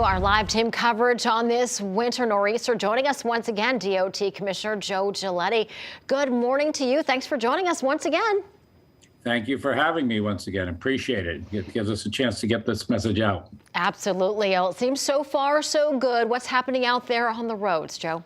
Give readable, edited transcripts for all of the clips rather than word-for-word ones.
Our live team coverage on this winter nor'easter. Joining us once again, DOT Commissioner Joe Giuletti. Good morning to you. Thanks for joining us once again. Thank you for having me once again. Appreciate it. It gives us a chance to get this message out. Absolutely. Well, it seems so far so good. What's happening out there on the roads, Joe?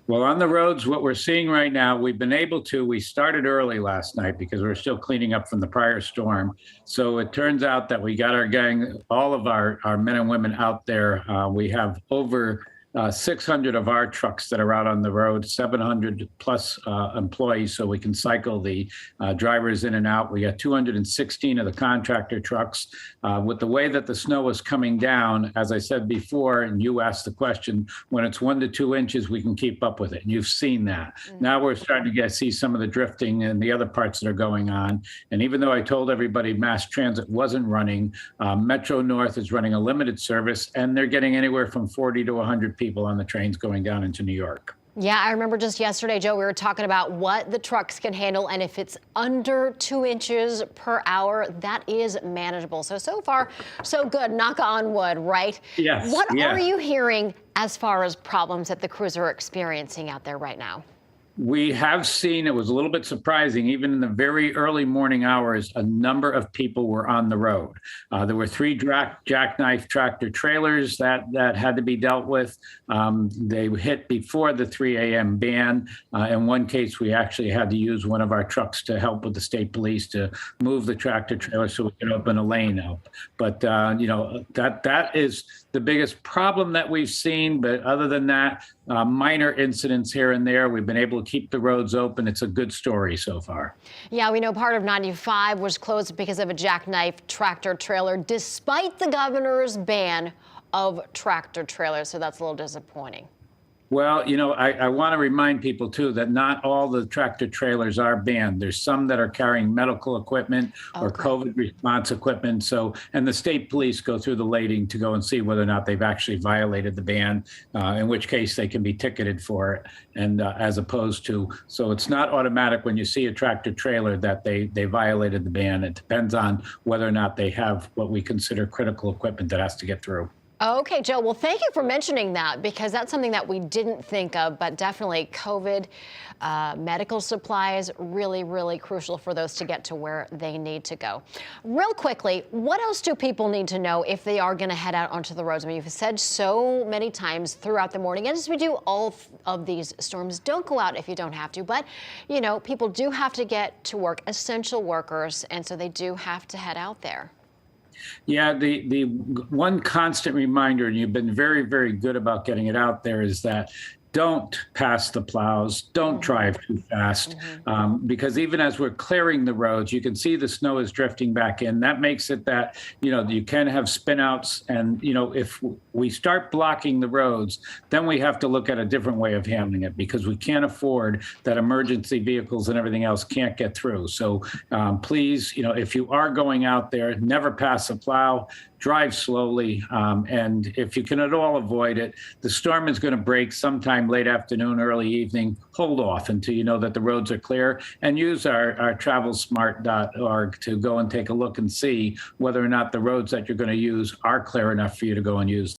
Well, on the roads, what we're seeing right now, we started early last night because we're still cleaning up from the prior storm. So it turns out that we got our gang, all of our men and women out there. We have over 600 of our trucks that are out on the road, 700 plus employees, so we can cycle the drivers in and out. We got 216 of the contractor trucks. With the way that the snow is coming down, as I said before, and you asked the question, when it's 1 to 2 inches, we can keep up with it. And you've seen that. Now we're starting to see some of the drifting and the other parts that are going on. And even though I told everybody mass transit wasn't running, Metro North is running a limited service, and they're getting anywhere from 40 to 100 people on the trains going down into New York. Yeah, I remember just yesterday, Joe, we were talking about what the trucks can handle, and if it's under 2 inches per hour, that is manageable. So far, so good. Knock on wood, right? Yes. What are you hearing as far as problems that the crews are experiencing out there right now? We have seen, it was a little bit surprising, even in the very early morning hours, a number of people were on the road. There were 3 jackknife tractor trailers that had to be dealt with. They hit before the 3 a.m. ban. In one case, we actually had to use one of our trucks to help with the state police to move the tractor trailer so we could open a lane up. But, that is the biggest problem that we've seen. But other than that, minor incidents here and there. We've been able to keep the roads open. It's a good story so far. Yeah, we know part of 95 was closed because of a jackknife tractor trailer, despite the governor's ban of tractor trailers. So that's a little disappointing. Well, I want to remind people, too, that not all the tractor trailers are banned. There's some that are carrying medical equipment or COVID response equipment. And the state police go through the lading to go and see whether or not they've actually violated the ban, in which case they can be ticketed for it. And as opposed to, so it's not automatic when you see a tractor trailer that they violated the ban. It depends on whether or not they have what we consider critical equipment that has to get through. Okay, Joe, well, thank you for mentioning that, because that's something that we didn't think of, but definitely COVID, medical supplies, really, really crucial for those to get to where they need to go. Real quickly, what else do people need to know if they are going to head out onto the roads? I mean, you've said so many times throughout the morning, and as we do all of these storms, don't go out if you don't have to, but, people do have to get to work, essential workers, and so they do have to head out there. Yeah, the one constant reminder, and you've been very, very good about getting it out there, is that don't pass the plows, don't drive too fast, because even as we're clearing the roads, you can see the snow is drifting back in. That makes it that, you can have spinouts. And, if we start blocking the roads, then we have to look at a different way of handling it, because we can't afford that emergency vehicles and everything else can't get through. So please, if you are going out there, never pass a plow. Drive slowly, and if you can at all avoid it, the storm is going to break sometime late afternoon, early evening. Hold off until you know that the roads are clear, and use our travelsmart.org to go and take a look and see whether or not the roads that you're going to use are clear enough for you to go and use